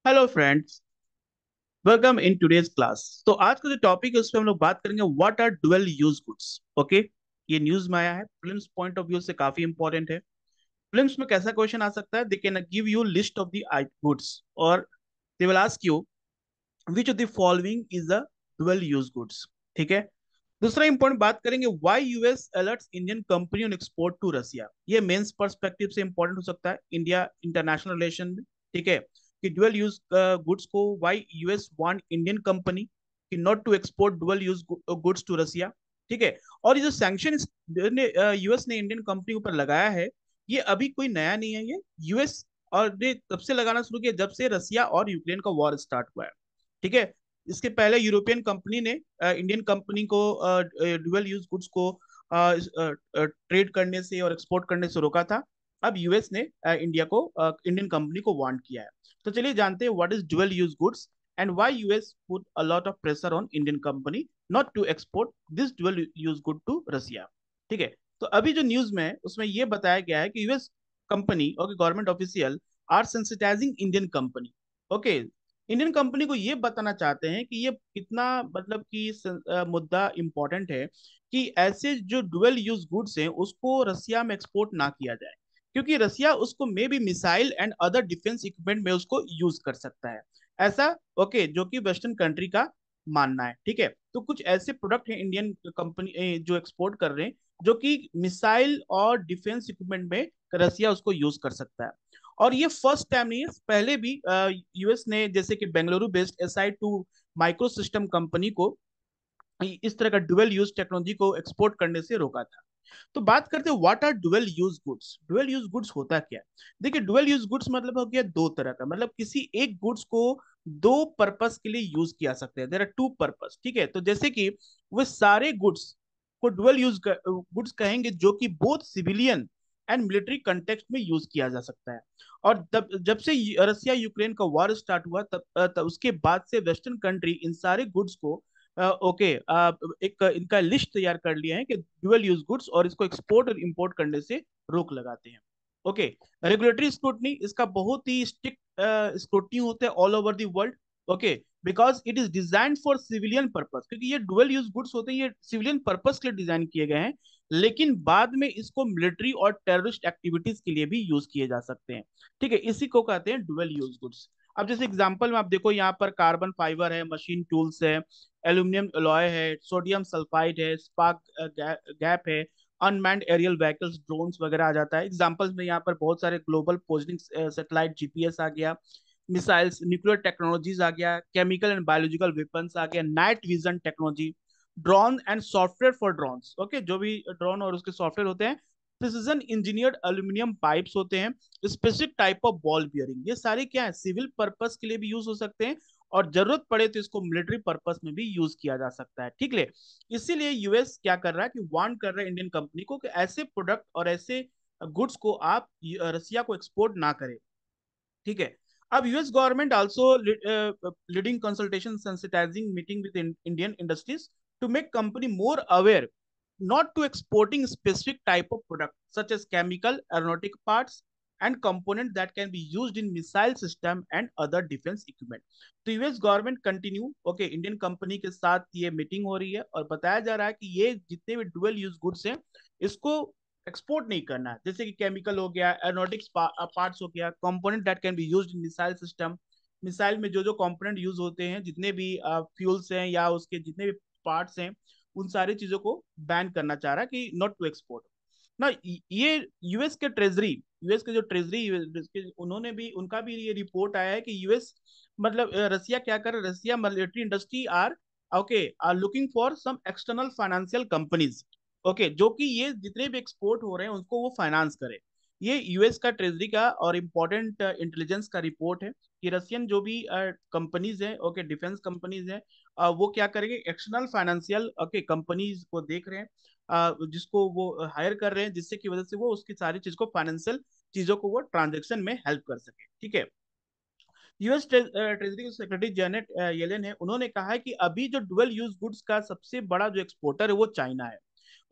Hello friends, welcome in today's class. तो आज का जो टॉपिक है उस पर हम लोग बात करेंगे what are dual use goods. Okay, ये न्यूज में आया है, फिल्म्स पॉइंट ऑफ व्यू से काफी इंपॉर्टेंट है। फिल्म्स में कैसा क्वेश्चन आ सकता है, they can give you list of the goods और they will ask you which of the following is a dual use goods. ठीक है। दूसरा इंपॉर्टेंट बात करेंगे why US alerts Indian company on export to Russia. ये mains perspective से important हो सकता है इंडिया इंटरनेशनल रिलेशन में। ठीक है, कि डुअल यूज गुड्स को why US want Indian company कि not to export dual use goods to Russia. ठीक है। और ये जो सैंक्शन यूएस ने इंडियन कंपनी के ऊपर लगाया है, ये अभी कोई नया नहीं है। ये यूएस और ने तब से लगाना शुरू किया जब से रसिया और यूक्रेन का वॉर स्टार्ट हुआ है। ठीक है। इसके पहले यूरोपियन कंपनी ने इंडियन कंपनी को डुअल यूज गुड्स को ट्रेड करने से और एक्सपोर्ट करने से रोका था। अब यूएस ने इंडिया को इंडियन कंपनी को वांट किया है। तो चलिए जानते हैं what is dual use goods and why US put a lot of pressure on Indian company not to export this dual use good to Russia. ठीक है। तो अभी जो न्यूज में है उसमें यह बताया गया है कि यूएस कंपनी और government official are sensitizing Indian company. Okay, Indian company को ये बताना चाहते हैं कि ये कितना मतलब कि मुद्दा इंपॉर्टेंट है कि ऐसे जो डुअल यूज गुड्स हैं उसको रसिया में एक्सपोर्ट ना किया जाए, क्योंकि रसिया उसको may be missile and other defence equipment में उसको यूज कर सकता है। ऐसा ओके, जो कि वेस्टर्न कंट्री का मानना है। ठीक है। तो कुछ ऐसे प्रोडक्ट हैं इंडियन कंपनी जो एक्सपोर्ट कर रहे हैं जो कि मिसाइल और डिफेंस इक्विपमेंट में रसिया उसको यूज कर सकता है। और ये फर्स्ट टाइम नहीं है, पहले भी यूएस ने जैसे कि Bengaluru based SI2 micro system company को इस तरह का डुअल यूज टेक्नोलॉजी को एक्सपोर्ट करने से रोका था। तो बात करते हैं what are dual use goods. Dual use goods होता क्या है? देखिए, डुअल यूज गुड्स मतलब हो गया दो तरह का, मतलब किसी एक गुड्स को दो पर्पस के लिए यूज किया सकते हैं। There are two purpose. ठीक है। तो जैसे कि वो सारे गुड्स को डुअल यूज गुड्स कहेंगे जो कि both civilian and military context में यूज किया जा सकता है। और तब जब से रसिया यूक्रेन का वॉर स्टार्ट हुआ तब उसके बाद से वेस्टर्न कंट्री इन सारे गुड्स को ओके एक इनका लिस्ट तैयार कर लिया है कि डुअल यूज गुड्स और इसको एक्सपोर्ट और इंपोर्ट करने से रोक लगाते हैं। ओके, रेगुलेटरी स्क्रूटनी इसका बहुत ही स्ट्रिक्ट स्क्रूटनी होता है all over the world. Okay, because it is design for civilian purpose, क्योंकि ये डुअल यूज गुड्स होते हैं, ये सिविलियन पर्पस के लिए डिजाइन किए गए हैं, लेकिन बाद में इसको मिलिट्री और टेररिस्ट एक्टिविटीज के लिए भी यूज किए जा सकते हैं। ठीक है, इसी को कहते हैं डुअल यूज गुड्स। अब जैसे एग्जांपल में आप देखो, यहाँ पर कार्बन फाइबर है, मशीन टूल्स है, एल्यूमिनियम एलॉय है, सोडियम सल्फाइड है, स्पार्क गैप है, अनमैन्ड एरियल व्हीकल्स ड्रोन्स वगैरह आ जाता है। एग्जांपल्स में यहाँ पर बहुत सारे ग्लोबल पोजिशनिंग सैटेलाइट जीपीएस आ गया, मिसाइल्स न्यूक्लियर टेक्नोलॉजीज आ गया, केमिकल एंड बायोलॉजिकल वेपन्स आ गया, night vision technology, drone and software for drones. Okay, जो भी ड्रोन और उसके सॉफ्टवेयर होते हैं, प्रिसीजन इंजीनियर्ड एल्यूमिनियम पाइप्स होते हैं, specific type of ball bearing, ये सारे क्या है, सिविल पर्पस के लिए भी यूज हो सकते हैं और जरूरत पड़े तो इसको मिलिट्री पर्पस में भी यूज किया जा सकता है। ठीक है। इसीलिए यूएस क्या कर रहा है कि वार्न कर रहा है इंडियन कंपनी को कि ऐसे प्रोडक्ट और ऐसे गुड्स को आप रसिया को एक्सपोर्ट ना करें। ठीक है। अब US government also leading consultation sensitizing meeting with Indian industries to make company more aware not to exporting specific type of product such as chemical, aeronautic parts and component that can be used in missile system and other defense equipment। तो US government continue okay Indian company के साथ ये meeting हो रही है और बताया जा रहा है कि ये जितने भी डुअल यूज गुड्स हैं इसको एक्सपोर्ट नहीं करना है, जैसे कि केमिकल हो गया, एरोनॉटिक्स पार्ट्स हो गया, component that can be used in missile system. Missile में जो जो कंपोनेंट यूज होते हैं, जितने भी फ्यूल्स हैं या उसके जितने भी पार्ट्स हैं, उन सारी चीजों को बैन करना चाह रहा है कि नॉट टू एक्सपोर्ट ना। ये यूएस के जो ट्रेजरी उन्होंने भी, उनका भी ये रिपोर्ट आया है कि यूएस मतलब रसिया क्या कर रहा है, Russia military industry are okay are looking for some external financial companies. Okay, जो कि ये जितने भी एक्सपोर्ट हो रहे हैं उसको वो फाइनेंस करे। ये यूएस का ट्रेजरी का और इम्पोर्टेंट इंटेलिजेंस का रिपोर्ट है कि रशियन जो भी कंपनीज हैं, ओके डिफेंस कंपनीज हैं, वो क्या करेंगे, एक्सटर्नल फाइनेंशियल ओके कंपनीज को देख रहे हैं, जिसको वो हायर कर रहे हैं, जिससे की वजह से वो उसकी सारी चीज को, फाइनेंशियल चीजों को वो ट्रांजेक्शन में हेल्प कर सके। ठीक है। US treasury secretary Janet Yellen है, उन्होंने कहा है कि अभी जो डुअल यूज गुड्स का सबसे बड़ा जो एक्सपोर्टर है वो चाइना है।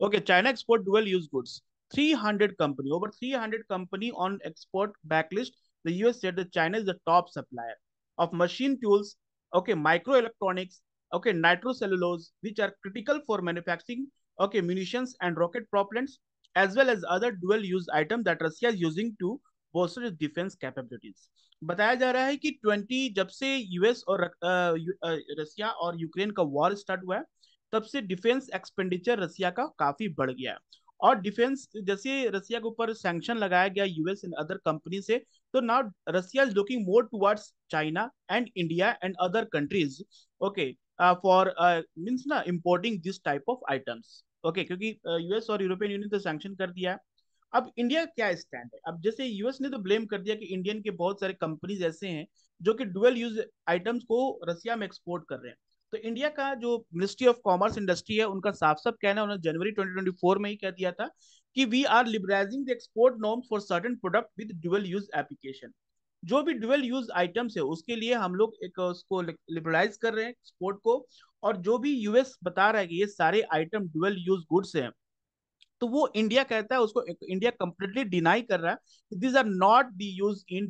Okay, China export dual use goods 300 company, over 300 company on export backlist. The US said that China is the top supplier. of machine tools, okay, microelectronics, okay, nitrocellulose, which are critical for manufacturing, okay, munitions and rocket propellants, as well as other dual use items that Russia is using to bolster its defense capabilities. बताया जा रहा है कि 20 जब से US और रसिया और Ukraine का वॉर स्टार्ट हुआ है, तब से डिफेंस एक्सपेंडिचर रसिया का काफी बढ़ गया है। और डिफेंस जैसे रसिया के ऊपर सैंक्शन लगाया गया यूएस एंड अदर कंपनी से, तो now Russia is looking more towards China and India and other countries, okay, for means ना importing this type of items, okay, क्योंकि यूएस और यूरोपियन यूनियन तो सैंक्शन कर दिया है। अब इंडिया क्या स्टैंड है? अब जैसे यूएस ने तो ब्लेम कर दिया कि इंडियन के बहुत सारे कंपनीज ऐसे हैं जो कि डुअल यूज आइटम्स को रसिया में एक्सपोर्ट कर रहे हैं। तो इंडिया का जो मिनिस्ट्री ऑफ कॉमर्स इंडस्ट्री है, उनका साफ साफ कहना है, उन्होंने जनवरी 2024 में ही कह दिया था कि we are liberalising the export norms for certain product with dual use application. जो भी डुअल यूज आइटम्स है उसके लिए हम लोग एक उसको लिबरलाइज कर रहे हैं एक्सपोर्ट को। और जो भी यूएस बता रहा है कि ये सारे आइटम डुअल यूज गुड्स हैं, तो वो इंडिया कहता है उसको, इंडिया कंप्लीटली डिनाई कर रहा है this are not the use in,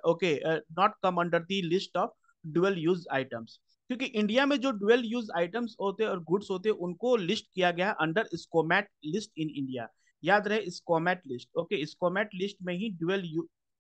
okay, not come under the list of dual use items. क्योंकि इंडिया में जो डुअल यूज आइटम्स होते हैं और गुड्स होते हैं उनको लिस्ट किया गया है अंडर स्कोमैट लिस्ट इन इंडिया। याद रहे, स्कोमैट लिस्ट, ओके, स्कोमैट लिस्ट में ही डुअल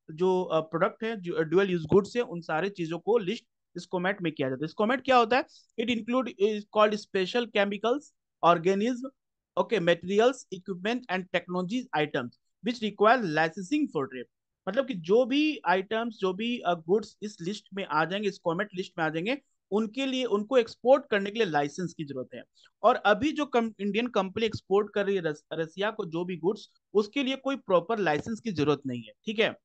जो प्रोडक्ट है, जो डुअल यूज गुड्स है, उन सारे चीजों को लिस्ट स्कोमैट में किया जाता है। स्कोमैट क्या होता है? It include is called special chemicals, organism, okay, materials, equipment and technologies items which require licensing for trade। मतलब कि जो भी आइटम्स, जो भी गुड्स इस लिस्ट में आ जाएंगे, इस कॉमेट लिस्ट में आ जाएंगे, उनके लिए, उनको एक्सपोर्ट करने के लिए लाइसेंस की जरूरत है। और अभी जो इंडियन कंपनी एक्सपोर्ट कर रही है रसिया को जो भी गुड्स, उसके लिए कोई प्रॉपर लाइसेंस की जरूरत नहीं है, ठीक है।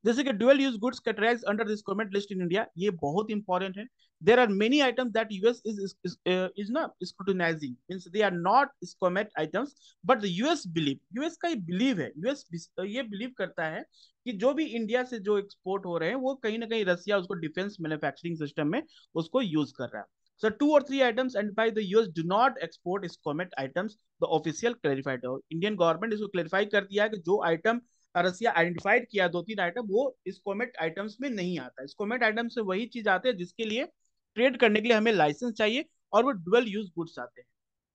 जैसे कि dual use goods categorised under this government list in India, ये बहुत इंपॉर्टेंट है। There are many items that US is ना scrutinising, means they are not SCOMET items, but the US believe, US का ये बिलीव है, US ये believe करता है कि जो भी इंडिया से जो एक्सपोर्ट हो रहे हैं वो कहीं ना कहीं रसिया उसको डिफेंस मैन्युफैक्चरिंग सिस्टम में उसको यूज कर रहा है। So 2 or 3 items and by the US do not export SCOMET items, the official clarified। Indian government इसको क्लेरिफाई कर दिया है कि जो आइटम रसिया आइडेंटिफाइड किया 2-3 आइटम, वो स्कोमेट आइटम्स में नहीं आता। स्कोमेट आइटम्स में वही चीज आते हैं जिसके लिए ट्रेड करने के लिए हमें लाइसेंस चाहिए, और वो डुअल यूज गुड्स आते हैं।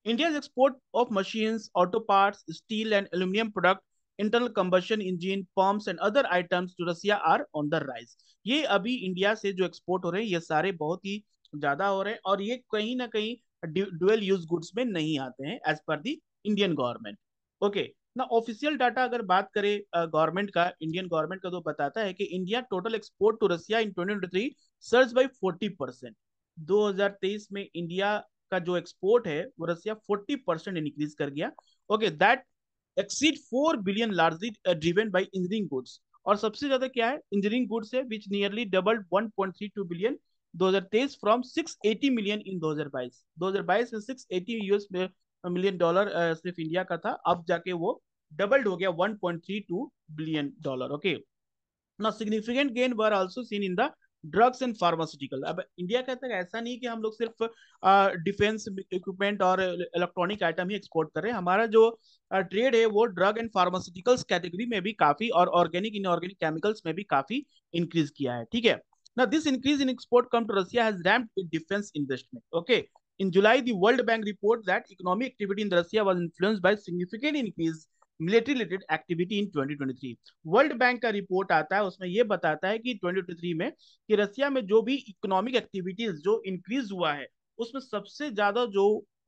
India's export of machines, auto parts, steel and aluminum product, internal combustion engine, pumps and other items to Russia are on the rise। ये अभी इंडिया से जो एक्सपोर्ट हो रहे हैं ये सारे बहुत ही ज्यादा हो रहे हैं, और ये कहीं ना कहीं डुअल यूज गुड्स में नहीं आते हैं एज पर दी इंडियन गवर्नमेंट, ओके ना। ऑफिशियल डाटा अगर बात करें गवर्नमेंट का, इंडियन गवर्नमेंट का, तो बताता है कि India total export to Russia in 2023 surge by 40%। 2023 में इंडिया का जो एक्सपोर्ट है वो रसिया 40% इंक्रीज कर गया, okay, that exceed 4 billion, largely driven by engineering goods. और सबसे ज्यादा क्या है? इंजीनियरिंग गुड्स है, विच nearly doubled 1.32 billion 2023 from 680 million in 2022। 2022 में 680 यूएस मिलियन डॉलर सिर्फ इंडिया का था, अब जाके वो डबल्ड हो गया 1.32 बिलियन डॉलर, ओके ना। Significant gain were also seen in the drugs and pharmaceutical. अब इंडिया कहता है ऐसा नहीं कि हम लोग सिर्फ डिफेंस इक्विपमेंट और इलेक्ट्रॉनिक आइटम ही एक्सपोर्ट कर रहे हैं, हमारा जो ट्रेड है वो ड्रग एंड फार्मास्यूटिकल्स कैटेगरी में भी काफी, और ऑर्गेनिक इनऑर्गेनिक केमिकल्स में भी काफी इंक्रीज किया है, ठीक है ना। This increase in export come to Russia has ramped in defence investment, okay. In July, the World Bank reports that economic activity in Russia was influenced by significant increase military related activity in 2023। World bank का report आता है, उसमें यह बताता है कि 2023 में कि रसिया में जो भी इकोनॉमिक एक्टिविटीज जो इंक्रीज हुआ है, उसमें सबसे ज्यादा जो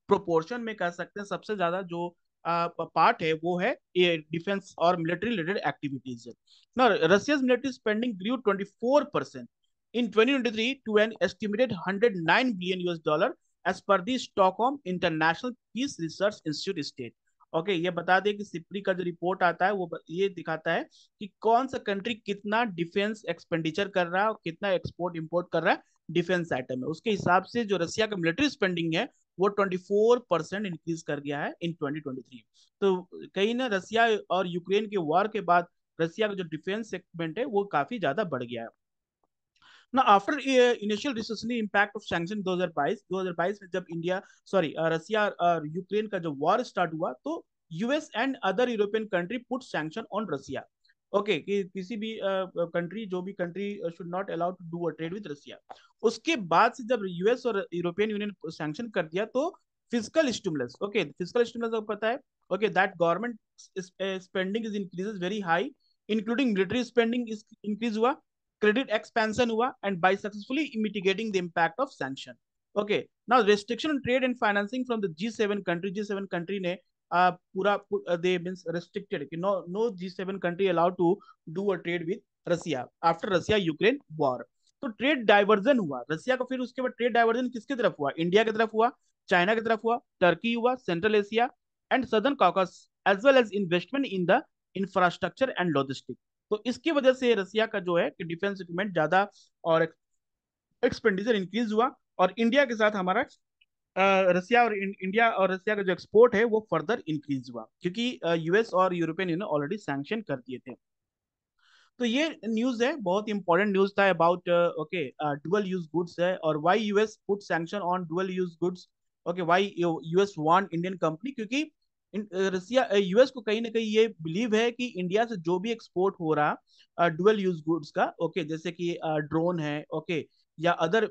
प्रोपोर्शन में कह सकते हैं, सबसे ज्यादा जो पार्ट है वो है डिफेंस और मिलिट्री रिलेटेड एक्टिविटीज। ना रसिया's military spending Guru 24% in 2023 to an estimated 109 billion US dollar as per the Stockholm International Peace Research Institute state। Okay ये बता दें कि सिप्री का जो रिपोर्ट आता है वो ये दिखाता है कि कौन सा कंट्री कितना डिफेंस एक्सपेंडिचर कर रहा है और कितना एक्सपोर्ट इंपोर्ट कर रहा है डिफेंस आइटम में। उसके हिसाब से जो रसिया का मिलिट्री स्पेंडिंग है वो 24% इंक्रीज कर गया है इन 2023। तो कहीं ना रसिया और यूक्रेन के वॉर के बाद रसिया का जो डिफेंस सेगमेंट है वो काफी ज्यादा बढ़ गया है ना। After initial recessionary impact of sanction 2022 में जब इंडिया, सॉरी, रसिया और यूक्रेन का जब वॉर स्टार्ट हुआ, तो US and other European country put sanction on Russia, okay, कि किसी भी कंट्री, जो भी country should not allow to do a trade with Russia. उसके बाद से जब यूएस और यूरोपियन यूनियन सैंक्शन कर दिया, तो physical stimulus, okay, physical stimulus आपको पता है, okay, that government spending is increases very high, including military spending is increase हुआ, क्रेडिट एक्सपेंशन हुआ, and by successfully mitigating the impact of sanction. Okay, now restriction on trade and financing from the G7 country, G7 country ने पूरा they means restricted कि no no G7 country allowed to do a trade with Russia after Russia Ukraine war. तो trade diversion हुआ रसिया का, फिर उसके बाद trade diversion किसकी तरफ हुआ? इंडिया की तरफ हुआ, चाइना की तरफ हुआ, टर्की हुआ, central Asia and southern Caucasus, as well as investment in the infrastructure and logistic. तो इसकी वजह से रसिया का जो है कि डिफेंस इक्विपमेंट ज्यादा और एक्सपेंडिचर इंक्रीज हुआ, और इंडिया के साथ हमारा रसिया और इंडिया और रसिया का जो एक्सपोर्ट है वो फर्दर इंक्रीज हुआ, क्योंकि यूएस और यूरोपियन यूनियन ऑलरेडी सैंक्शन कर दिए थे। तो ये न्यूज है, बहुत इंपॉर्टेंट न्यूज था about, okay, dual use goods है, और why US put sanction on dual use goods. Okay, why US want Indian company, क्योंकि रसिया यूएस को कहीं ना कहीं ये बिलीव है कि इंडिया से जो भी एक्सपोर्ट हो रहा डुअल यूज गुड्स का, ओके, जैसे कि ड्रोन है, ओके, या अदर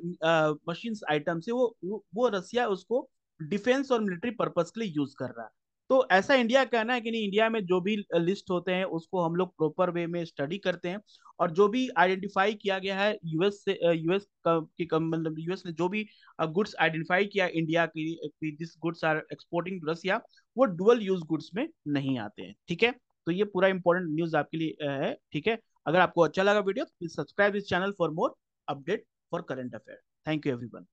मशीन्स आइटम्स है, वो रसिया उसको डिफेंस और मिलिट्री पर्पस के लिए यूज कर रहा है। तो ऐसा इंडिया का कहना है कि नहीं, इंडिया में जो भी लिस्ट होते हैं उसको हम लोग प्रॉपर वे में स्टडी करते हैं, और जो भी आइडेंटिफाई किया गया है यूएस से, यूएस की मतलब यूएस ने जो भी गुड्स आइडेंटिफाई किया इंडिया की this goods are exporting to Russia, वो डुअल यूज गुड्स में नहीं आते हैं। ठीक है, तो ये पूरा इंपॉर्टेंट न्यूज आपके लिए है। ठीक है, अगर आपको अच्छा लगा वीडियो तो please subscribe this channel for more update for current affair. Thank you everyone.